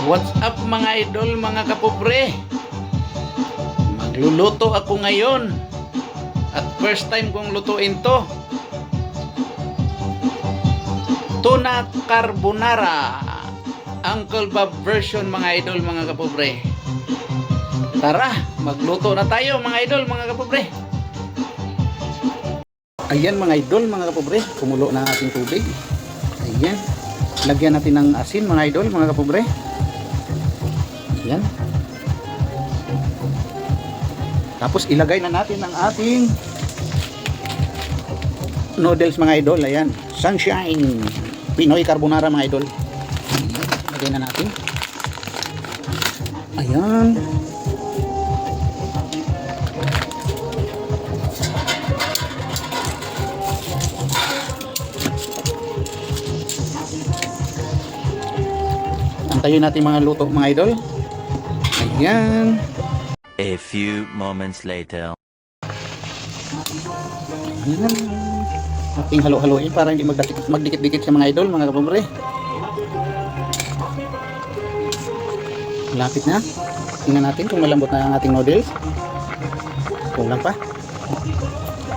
What's up mga idol, mga kapobre? Magluluto ako ngayon. At first time kong lutuin to. Tuna carbonara. Uncle Bob version mga idol, mga kapobre. Tara, magluto na tayo mga idol, mga kapobre. Ayan mga idol, mga kapobre. Kumulo na ang ating tubig. Ayan. Lagyan natin ng asin mga idol, mga kapobre. Ayan. Tapos ilagay na natin ang ating noodles mga idol. Ayan. Sunshine Pinoy carbonara mga idol. Lagay na natin. Ayan. Antayin natin mga luto mga idol. Ayan. A few moments later. Ayan. Ating halo-haloin para hindi magdikit-dikit sa mga idol, mga kapobre. Lapit na. Tingnan natin kung malambot na ang ating noodles. Kulang pa.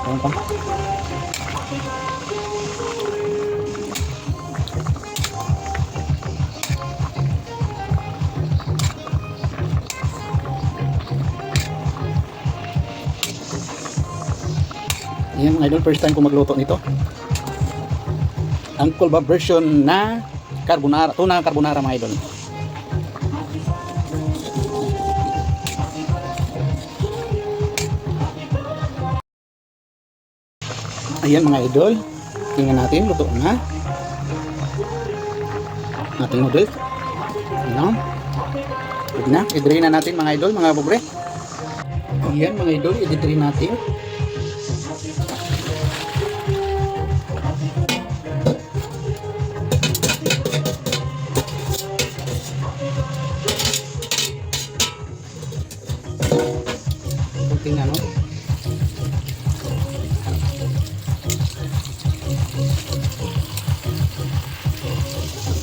Kulang pa. Ayan mga idol, first time ko magluto nito. Uncle Bob version na carbonara, tuna carbonara mga idol. Ayan mga idol, tingnan natin, luto na ating noodles. Ayan. Pwede na, i-drain na natin mga idol, mga pobre. Ayan mga idol, i-drain natin. Tingnan mo.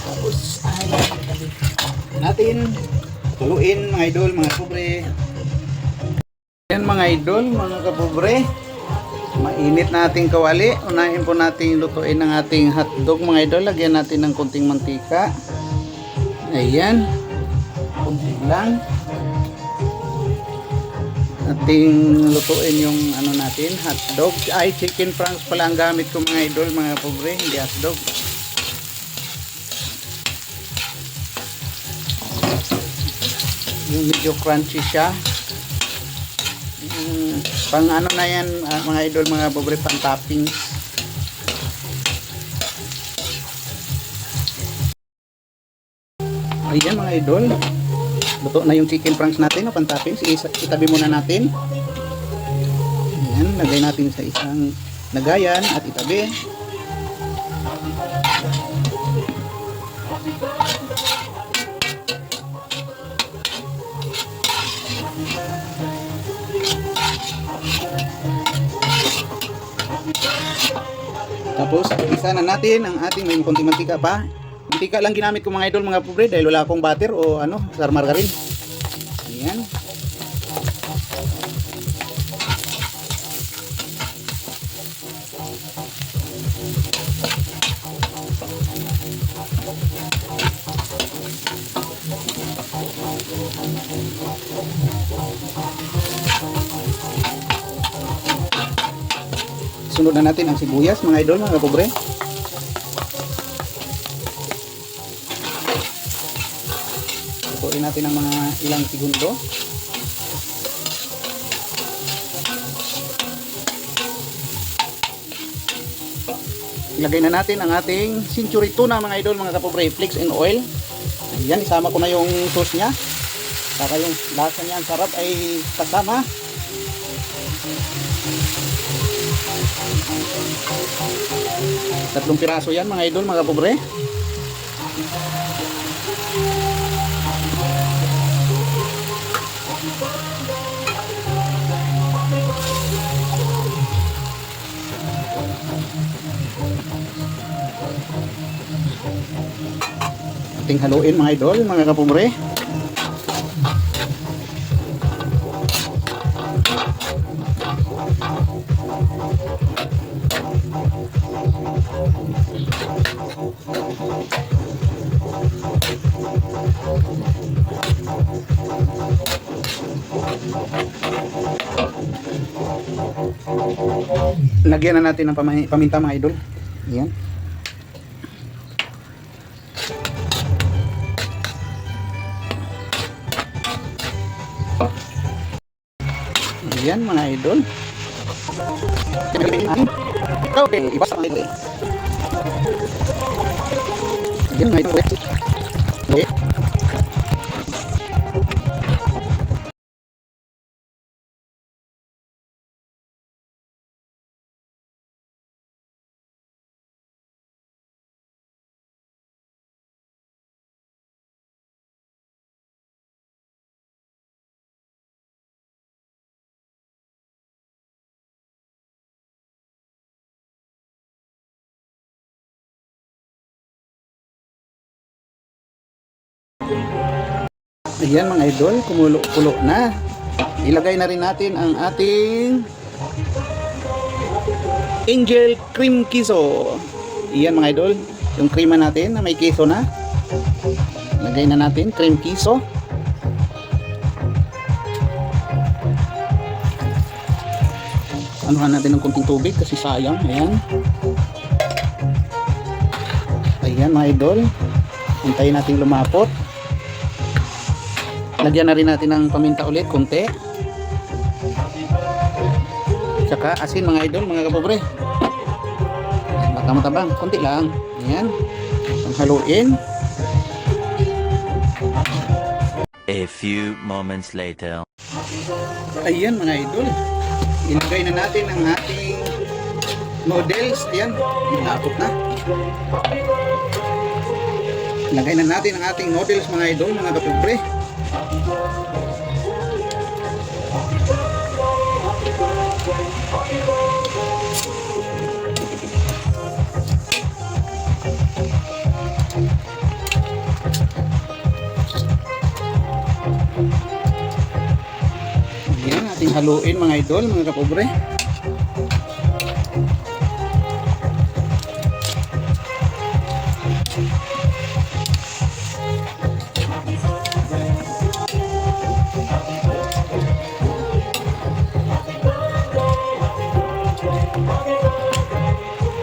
Tapos natin tuluin mga idol, mga pobre. Yan mga idol, mga kapobre. Mainit na ating kawali. Unahin po natin lutuin ng ating hotdog mga idol. Lagyan natin ng konting mantika. Ayan. Kunti lang. Ating lutuin yung ano natin, hotdog. Ay, chicken franks pala ang gamit ko mga idol, mga pobre, hindi hotdog. Yung medyo crunchy siya. Pang ano na yan, mga idol, mga pobre, pang toppings. Ayan mga idol. Luto na yung chicken franks natin, pang toppings. Itabi muna natin. Ayan, lagay natin sa isang lagayan at itabi. Tapos, isa na natin ang ating may konting mantika pa. Mantika lang ginamit ko mga idol, mga pobre, dahil wala akong butter o ano, margarine. Ayan. Sunod na natin ang sibuyas mga idol, mga pobre. Lutuin natin ng mga ilang segundo. Ilagay na natin ang ating century tuna mga idol, mga kapobre, flakes and oil. Ayan, isama ko na yung sauce nya para yung lasa niya ang sarap ay kasama. Tatlong piraso yan mga idol, mga pobre. Ating haluin mga idol, mga kapobre. Lagyan na natin ng paminta mga idol. Ayan. Ayan mga idol. Okay, ibasa mga idol. Ayan mga idol. Okay. Ayan mga idol, kumulo-kulo na. Ilagay na rin natin ang ating Angel Cream Queso. Ayan mga idol, yung krema natin na may queso na. Lagay na natin cream queso. Anuhan natin ng konting tubig kasi sayang. Ayan. Ayan mga idol, hintayin natin lumapot. Lagyan na rin natin ng paminta ulit, konti. Tsaka asin mga idol, mga kapobre. Baka matabang, konti lang. Ayan. Haluin. A few moments later. Ayan mga idol. Ilagay na natin ang ating noodles. Ayan, malapot na. Ilagay na natin ang ating noodles mga idol, mga kapobre. Ayan, ating haluin mga idol, mga kapobre.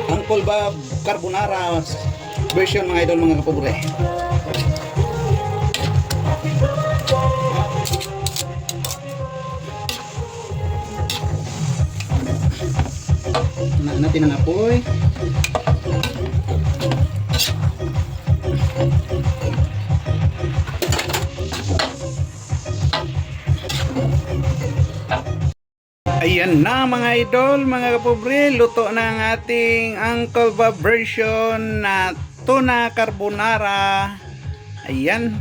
Uncle Bob Carbonara version mga idol, mga kapobre. Tunaan natin ang apoy. Ayan na mga idol, mga kapobre, luto na ang ating Uncle Bob version na tuna carbonara. Ayan.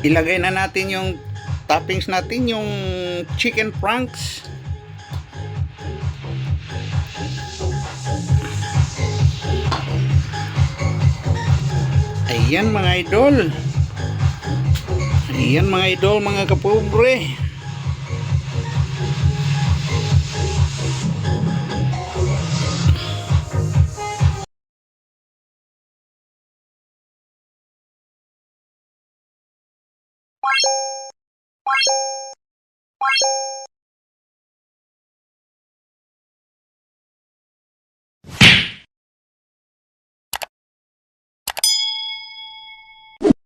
Ilagay na natin yung toppings natin, yung chicken franks. Ayan mga idol. Ayan mga idol, mga kapobre.